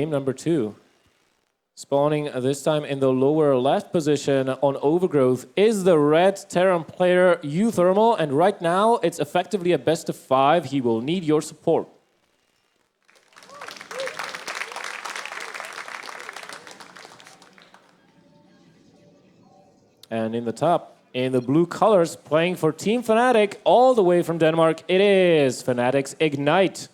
Game number 2. Spawning this time in the lower left position on Overgrowth is the red Terran player uThermal, and right now it's effectively a best of 5. He will need your support. And in the top, in the blue colors, playing for Team Fnatic, all the way from Denmark, it is Fnatic's Ignite.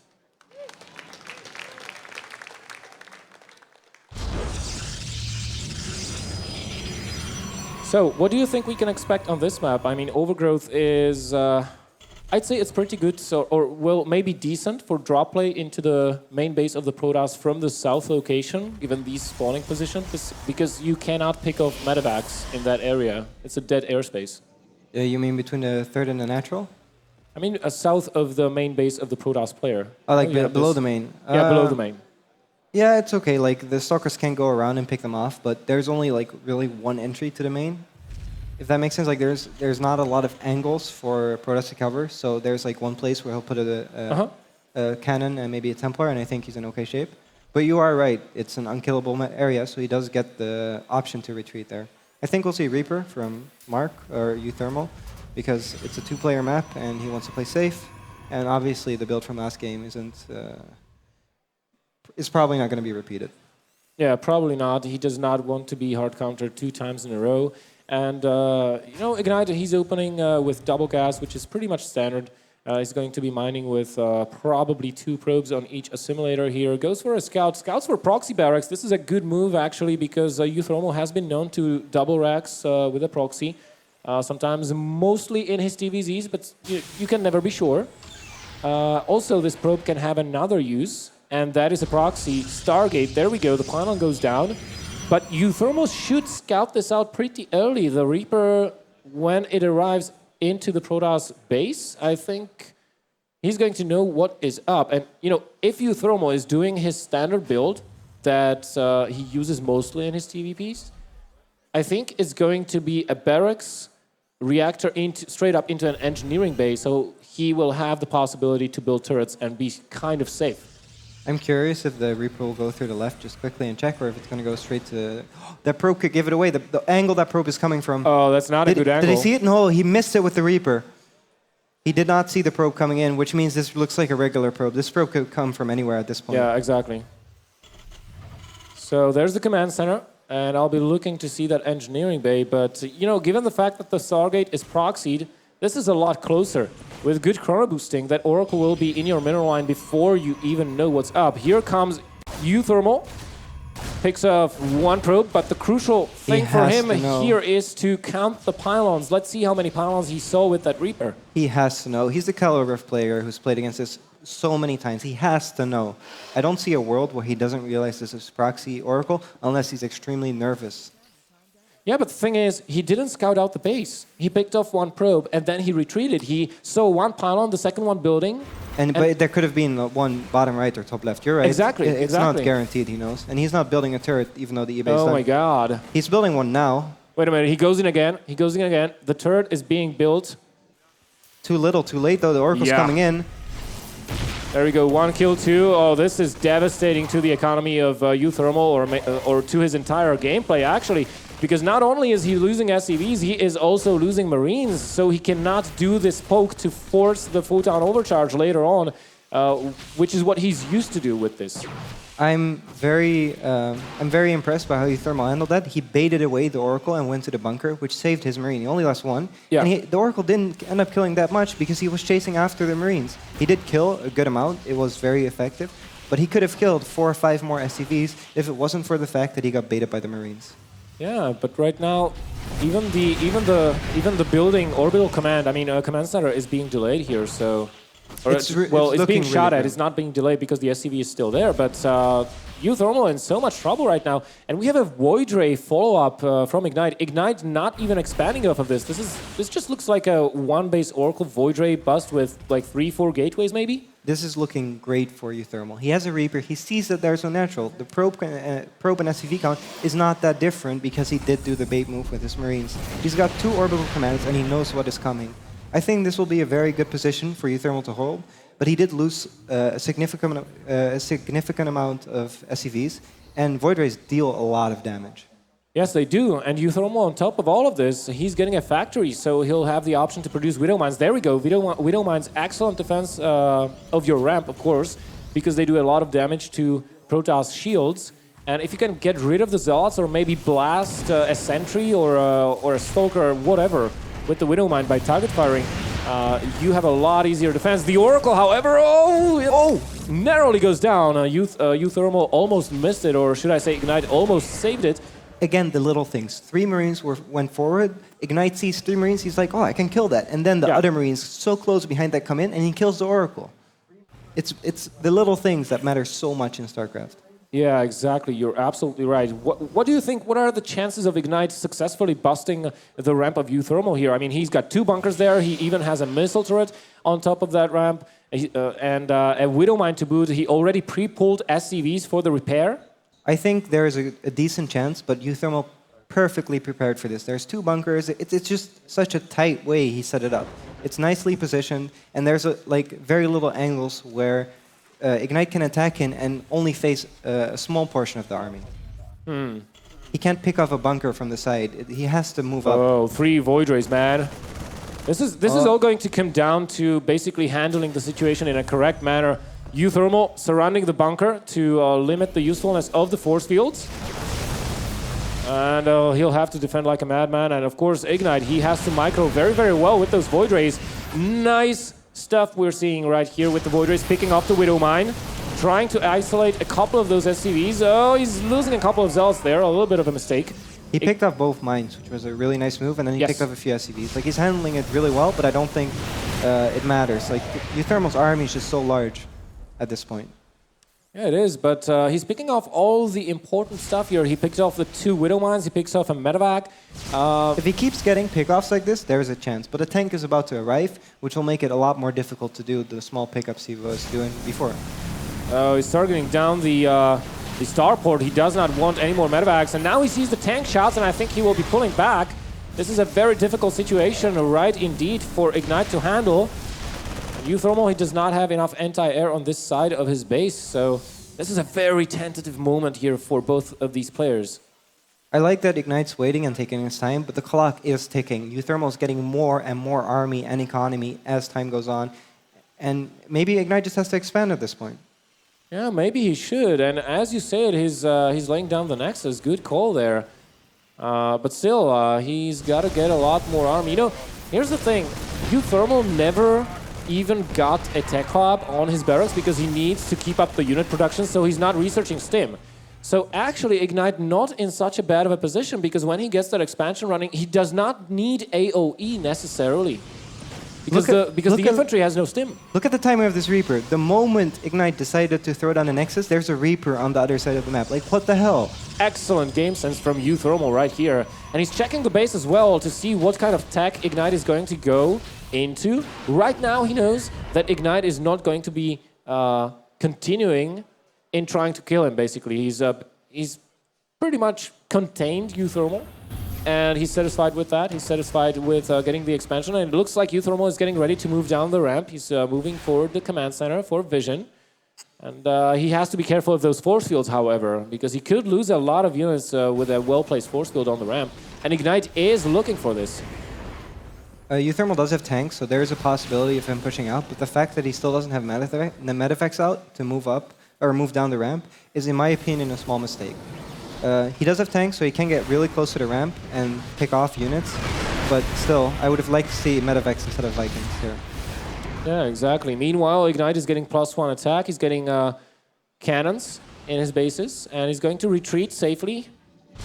So, what do you think we can expect on this map? I mean, Overgrowth is, I'd say it's pretty good, or well, maybe decent for drop play into the main base of the Protoss from the south location, given these spawning positions, because you cannot pick off medevacs in that area. It's a dead airspace. You mean between the third and the natural? I mean, south of the main base of the Protoss player. Oh, like below the main? Yeah, below the main. Yeah, it's okay. Like, the Stalkers can go around and pick them off, but there's only, like, really one entry to the main. If that makes sense, like, there's not a lot of angles for Protoss to cover, so there's, like, one place where he'll put a cannon and maybe a Templar, and I think he's in okay shape. But you are right. It's an unkillable area, so he does get the option to retreat there. I think we'll see Reaper from Mark, or uThermal, because it's a 2-player map, and he wants to play safe. And obviously, the build from last game is probably not going to be repeated. Yeah, probably not. He does not want to be hard countered 2 times in a row. And, you know, Ignite, he's opening with double gas, which is pretty much standard. He's going to be mining with probably 2 probes on each assimilator here. Goes for a scout. Scouts for proxy barracks. This is a good move, actually, because uThermal has been known to double racks with a proxy. Sometimes mostly in his TVZs, but you can never be sure. Also, this probe can have another use, and that is a proxy. Stargate, there we go, the pylon goes down. But uThermal should scout this out pretty early. The Reaper, when it arrives into the Protoss base, I think he's going to know what is up. And, you know, if uThermal is doing his standard build that he uses mostly in his TVPs, I think it's going to be a barracks reactor straight up into an engineering base, so he will have the possibility to build turrets and be kind of safe. I'm curious if the Reaper will go through the left just quickly and check, or if it's going to go straight to... That probe could give it away. The angle that probe is coming from... Oh, that's not a good angle. Did he see it? No, he missed it with the Reaper. He did not see the probe coming in, which means this looks like a regular probe. This probe could come from anywhere at this point. Yeah, exactly. So there's the command center, and I'll be looking to see that engineering bay. But, you know, given the fact that the Stargate is proxied, this is a lot closer. With good chrono boosting, that Oracle will be in your mineral line before you even know what's up. Here comes uThermal. Picks up 1 probe, but the crucial thing for him here is to count the pylons. Let's see how many pylons he saw with that Reaper. He has to know. He's the Caloriff player who's played against this so many times. He has to know. I don't see a world where he doesn't realize this is proxy Oracle unless he's extremely nervous. Yeah, but the thing is, he didn't scout out the base. He picked off 1 probe, and then he retreated. He saw 1 pylon, the second one building. But there could have been 1 bottom right or top left. You're right. Exactly, It's not guaranteed, he knows. And he's not building a turret, even though the eBay is done. Oh my god. He's building one now. Wait a minute, he goes in again. He goes in again. The turret is being built. Too little, too late, though. The Oracle's coming in. There we go, 1 kill, 2. Oh, this is devastating to the economy of uThermal, or to his entire gameplay, actually. Because not only is he losing SCVs, he is also losing Marines, so he cannot do this poke to force the photon overcharge later on, which is what he's used to do with this. I'm very impressed by how uThermal handled that. He baited away the Oracle and went to the bunker, which saved his Marine. He only lost 1. Yeah. And the Oracle didn't end up killing that much because he was chasing after the Marines. He did kill a good amount. It was very effective. But he could have killed 4 or 5 more SCVs if it wasn't for the fact that he got baited by the Marines. Yeah, but right now, even the building orbital command, I mean, command center is being delayed here, so... it's being shot at. It's not being delayed because the SCV is still there, but uThermal in so much trouble right now. And we have a Void Ray follow-up from Ignite. Ignite not even expanding off of this. This just looks like a 1-base Oracle Void Ray bust with like 3-4 gateways, maybe? This is looking great for uThermal. He has a Reaper. He sees that there's no natural. The probe and SCV count is not that different because he did do the bait move with his Marines. He's got 2 orbital commands and he knows what is coming. I think this will be a very good position for uThermal to hold. but he did lose a significant amount of SCVs, and Void Rays deal a lot of damage. Yes, they do. And uThermal, on top of all of this, he's getting a factory, so he'll have the option to produce Widow Mines. There we go. Widow Mines, excellent defense of your ramp, of course, because they do a lot of damage to Protoss shields. And if you can get rid of the Zealots or maybe blast a Sentry or a Stalker or whatever with the Widow Mine by target firing, you have a lot easier defense. The Oracle, however, narrowly goes down. uThermal almost missed it, or should I say Ignite almost saved it. Again, the little things. 3 Marines went forward. Ignite sees 3 Marines. He's like, oh, I can kill that. And then the other Marines so close behind that come in, and he kills the Oracle. It's the little things that matter so much in StarCraft. Yeah, exactly. You're absolutely right. What do you think? What are the chances of Ignite successfully busting the ramp of uThermal here? I mean, he's got 2 bunkers there. He even has a missile turret on top of that ramp. And a Widow Mine to boot. He already pre-pulled SCVs for the repair. I think there is a decent chance, but uThermal perfectly prepared for this. There's 2 bunkers. It's just such a tight way he set it up. It's nicely positioned, and there's very little angles where Ignite can attack in and only face a small portion of the army. He can't pick off a bunker from the side. He has to move up. Oh, 3 Void Rays, man. This is all going to come down to basically handling the situation in a correct manner. uThermal surrounding the bunker to limit the usefulness of the force fields. And he'll have to defend like a madman. And of course, Ignite, he has to micro very, very well with those Void Rays. Nice stuff we're seeing right here with the Void Rays picking up the Widow Mine. Trying to isolate a couple of those SCVs. Oh, he's losing a couple of Zealots there. A little bit of a mistake. He picked up both mines, which was a really nice move. And then he picked up a few SCVs. Like, he's handling it really well, but I don't think it matters. Like, uThermal's army is just so large at this point. Yeah, it is, but he's picking off all the important stuff here. He picked off the 2 Widow Mines, he picks off a medevac. If he keeps getting pickoffs like this, there's a chance. But a tank is about to arrive, which will make it a lot more difficult to do the small pickups he was doing before. He's targeting down the starport. He does not want any more medevacs, and now he sees the tank shots, and I think he will be pulling back. This is a very difficult situation, right indeed, for Ignite to handle. uThermal, he does not have enough anti-air on this side of his base, so this is a very tentative moment here for both of these players. I like that Ignite's waiting and taking his time, but the clock is ticking. uThermal is getting more and more army and economy as time goes on, and maybe Ignite just has to expand at this point. Yeah, maybe he should, and as you said, he's laying down the Nexus. Good call there. But still, he's got to get a lot more army. You know, here's the thing. uThermal never even got a tech lab on his barracks because he needs to keep up the unit production, so he's not researching stim. So actually, Ignite not in such a bad of a position, because when he gets that expansion running, he does not need AoE necessarily. Because the infantry has no stim. Look at the timing of this Reaper. The moment Ignite decided to throw down a Nexus, there's a Reaper on the other side of the map. Like, what the hell? Excellent game sense from uThermal right here. And he's checking the base as well to see what kind of tech Ignite is going to go into. Right now, he knows that Ignite is not going to be continuing in trying to kill him, basically. He's pretty much contained uThermal, and he's satisfied with that. He's satisfied with getting the expansion, and it looks like uThermal is getting ready to move down the ramp. He's moving forward the command center for vision. And he has to be careful of those force fields, however, because he could lose a lot of units with a well-placed force field on the ramp. And Ignite is looking for this. uThermal does have tanks, so there is a possibility of him pushing out, but the fact that he still doesn't have the medevacs out to move up, or move down the ramp, is, in my opinion, a small mistake. He does have tanks, so he can get really close to the ramp and pick off units, but still, I would have liked to see medevacs instead of Vikings here. Yeah, exactly. Meanwhile, Ignite is getting +1 attack. He's getting cannons in his bases, and he's going to retreat safely.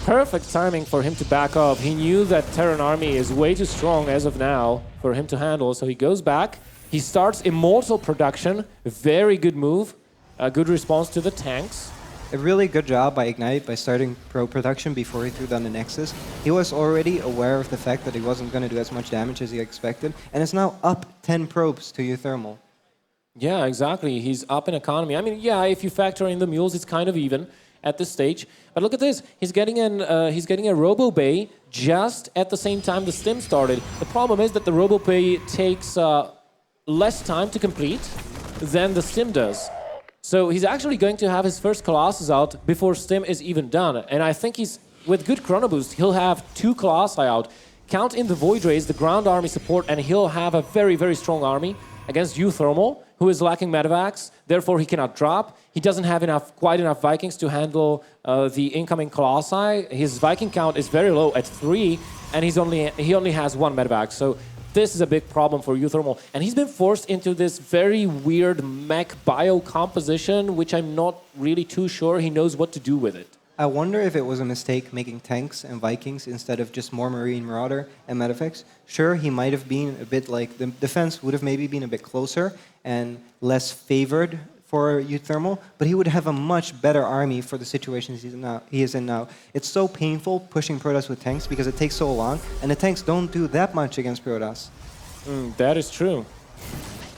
Perfect timing for him to back up. He knew that Terran army is way too strong as of now for him to handle, so he goes back. He starts Immortal production. Very good move. A good response to the tanks. A really good job by Ignite by starting pro production before he threw down the Nexus. He was already aware of the fact that he wasn't going to do as much damage as he expected, and it's now up 10 probes to uThermal. Yeah, exactly. He's up in economy. I mean, yeah, if you factor in the mules, it's kind of even at this stage. But look at this. He's getting a Robo Bay just at the same time the stim started. The problem is that the Robo Bay takes less time to complete. than the Stim does. So he's actually going to have his first Colossus out before Stim is even done. And I think with good Chrono Boost, he'll have 2 Colossi out. Count in the Void Rays, the ground army support, and he'll have a very, very strong army against uThermal, who is lacking Medivacs. Therefore, he cannot drop. He doesn't have quite enough Vikings to handle the incoming Colossi. His Viking count is very low at 3, and he only has 1 Medivac. So this is a big problem for uThermal. And he's been forced into this very weird mech bio composition, which I'm not really too sure he knows what to do with it. I wonder if it was a mistake making tanks and Vikings instead of just more Marine Marauder and Medifix. Sure, he might have been a bit like, the defense would have maybe been a bit closer and less favored for uThermal, but he would have a much better army for the situations he is in now. It's so painful pushing Protoss with tanks because it takes so long, and the tanks don't do that much against Protoss. That is true.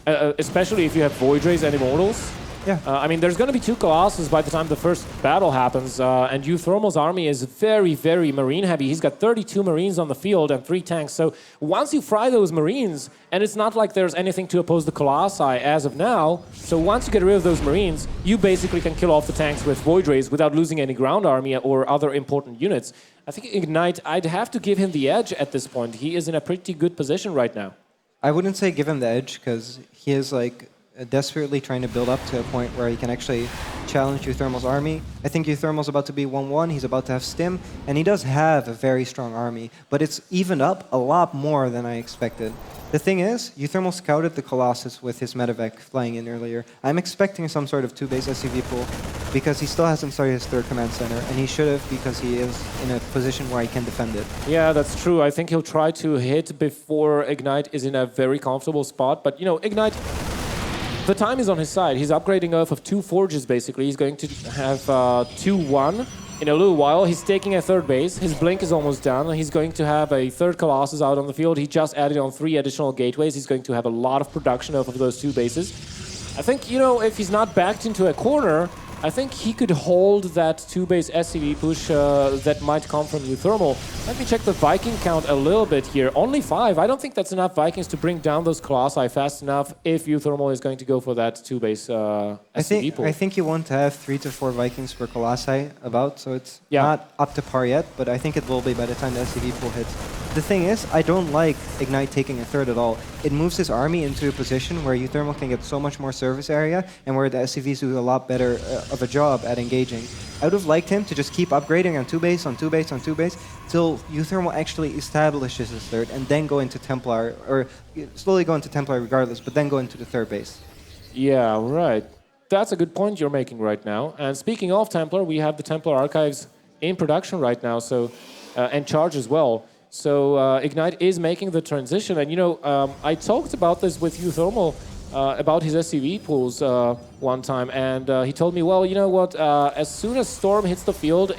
Especially if you have Void Rays and Immortals. Yeah. I mean, there's going to be 2 Colossus by the time the first battle happens, and uThermal's army is very, very Marine heavy. He's got 32 Marines on the field and 3 tanks. So once you fry those Marines, and it's not like there's anything to oppose the Colossi as of now, so once you get rid of those Marines, you basically can kill off the tanks with Void Rays without losing any ground army or other important units. I think Ignite, I'd have to give him the edge at this point. He is in a pretty good position right now. I wouldn't say give him the edge, because he is like desperately trying to build up to a point where he can actually challenge uThermal's army. I think uThermal's about to be 1-1, he's about to have Stim, and he does have a very strong army, but it's evened up a lot more than I expected. The thing is, uThermal scouted the Colossus with his Medivac flying in earlier. I'm expecting some sort of 2-base SCV pool, because he still hasn't started his 3rd command center, and he should have, because he is in a position where he can defend it. Yeah, that's true. I think he'll try to hit before Ignite is in a very comfortable spot, but you know, Ignite, the time is on his side. He's upgrading off of 2 forges, basically. He's going to have 2-1 in a little while. He's taking a 3rd base. His blink is almost done. He's going to have a 3rd Colossus out on the field. He just added on 3 additional gateways. He's going to have a lot of production off of those 2 bases. I think, you know, if he's not backed into a corner, I think he could hold that 2-base SCV push that might come from uThermal. Let me check the Viking count a little bit here. Only 5. I don't think that's enough Vikings to bring down those Colossi fast enough if uThermal is going to go for that 2-base SCV pull. I think you want to have 3 to 4 Vikings per Colossi about, so it's not up to par yet, but I think it will be by the time the SCV pool hits. The thing is, I don't like Ignite taking a 3rd at all. It moves his army into a position where uThermal can get so much more surface area and where the SCVs do a lot better of a job at engaging. I would have liked him to just keep upgrading on 2-base, on 2-base, on 2-base, till uThermal actually establishes his 3rd and then go into Templar, or slowly go into Templar regardless, but then go into the 3rd base. Yeah, right. That's a good point you're making right now. And speaking of Templar, we have the Templar archives in production right now, so and charge as well. So Ignite is making the transition, and you know, I talked about this with uThermal about his SCV pools one time, and he told me, well, you know what, as soon as Storm hits the field,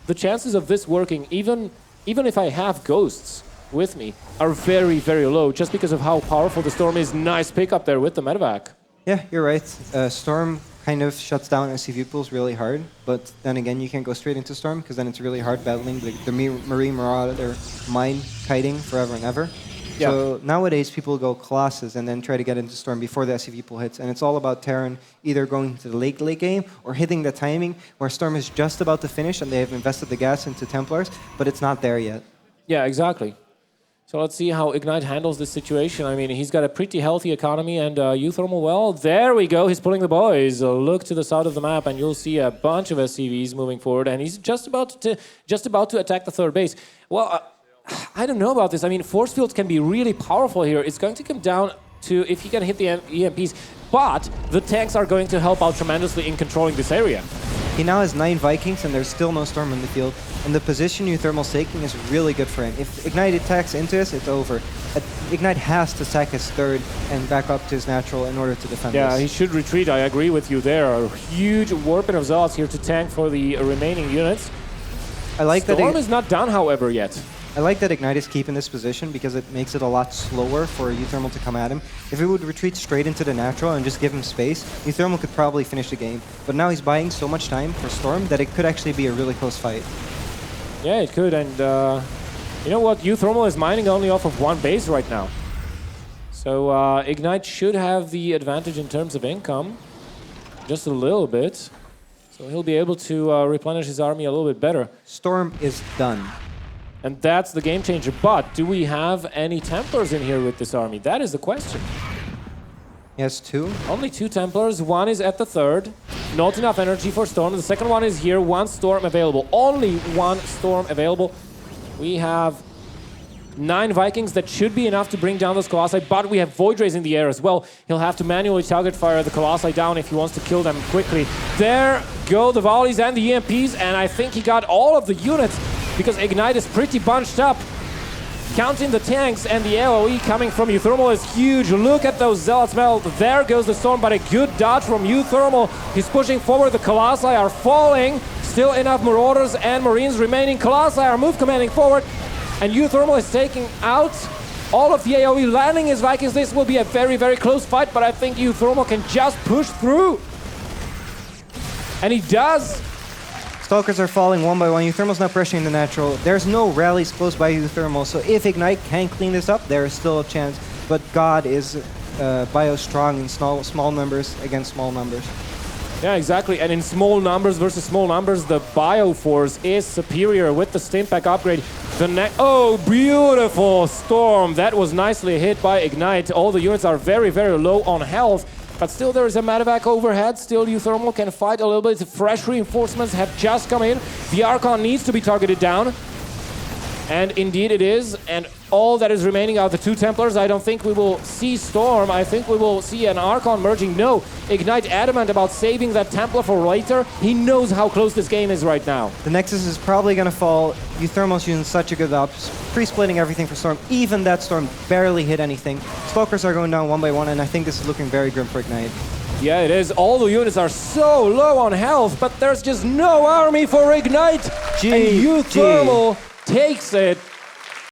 the chances of this working, even if I have Ghosts with me, are very, very low, just because of how powerful the Storm is. Nice pickup there with the Medevac. Yeah, you're right. Storm kind of shuts down SCV pools really hard, but then again, you can't go straight into Storm, because then it's really hard battling the Marine Marauder mine kiting forever and ever. Yeah. So nowadays, people go Colossus and then try to get into Storm before the SCV pool hits, and it's all about Terran either going to the late game or hitting the timing where Storm is just about to finish and they have invested the gas into Templars, but it's not there yet. Yeah, exactly. So let's see how Ignite handles this situation. I mean, he's got a pretty healthy economy, and uThermal, well, there we go. He's pulling the boys. Look to the south of the map, and you'll see a bunch of SCVs moving forward, and he's just about to attack the 3rd base. Well, I don't know about this. I mean, force fields can be really powerful here. It's going to come down to if he can hit the EMPs, but the tanks are going to help out tremendously in controlling this area. He now has 9 Vikings, and there's still no Storm in the field. And the position uThermal's taking is really good for him. If Ignite attacks into us, it's over. Ignite has to sack his 3rd and back up to his natural in order to defend this. Yeah, he should retreat. I agree with you there. A huge warping of Zealots here to tank for the remaining units. I like Storm is not done, however, yet. I like that Ignite is keeping this position because it makes it a lot slower for uThermal to come at him. If he would retreat straight into the natural and just give him space, uThermal could probably finish the game. But now he's buying so much time for Storm that it could actually be a really close fight. Yeah, it could, and you know what? uThermal is mining only off of 1 base right now. So Ignite should have the advantage in terms of income, just a little bit. So he'll be able to replenish his army a little bit better. Storm is done. And that's the game changer. But do we have any Templars in here with this army? That is the question. He has 2. Only 2 Templars. One is at the third. Not enough energy for Storm. The second one is here. 1 Storm available. Only 1 Storm available. We have 9 Vikings. That should be enough to bring down those Colossi. But we have Void Rays in the air as well. He'll have to manually target fire the Colossi down if he wants to kill them quickly. There go the volleys and the EMPs. And I think he got all of the units because Ignite is pretty bunched up. Counting the tanks and the AoE coming from uThermal is huge. Look at those Zealots melt. There goes the Storm, but a good dodge from uThermal. He's pushing forward. The Colossi are falling. Still enough Marauders and Marines remaining. Colossi are move commanding forward. And uThermal is taking out all of the AoE, landing his Vikings. This will be a very, very close fight, but I think uThermal can just push through. And he does. Stalkers are falling one by one. uThermal's not pressuring the natural. There's no rallies close by uThermal, so if Ignite can clean this up, there is still a chance. But God is bio strong in small numbers against small numbers. Yeah, exactly. And in small numbers versus small numbers, the bio force is superior with the Stimpack upgrade. Oh, beautiful Storm. That was nicely hit by Ignite. All the units are very, very low on health. But still, there is a medevac overhead. Still, uThermal can fight a little bit. Fresh reinforcements have just come in. The Archon needs to be targeted down. And indeed it is. And all that is remaining are the 2 Templars. I don't think we will see Storm. I think we will see an Archon merging. No, Ignite adamant about saving that Templar for later. He knows how close this game is right now. The Nexus is probably going to fall. uThermal's using such a good op. Pre-splitting everything for Storm. Even that Storm barely hit anything. Stalkers are going down one by one, and I think this is looking very grim for Ignite. Yeah, it is. All the units are so low on health, but there's just no army for Ignite. And uThermal takes it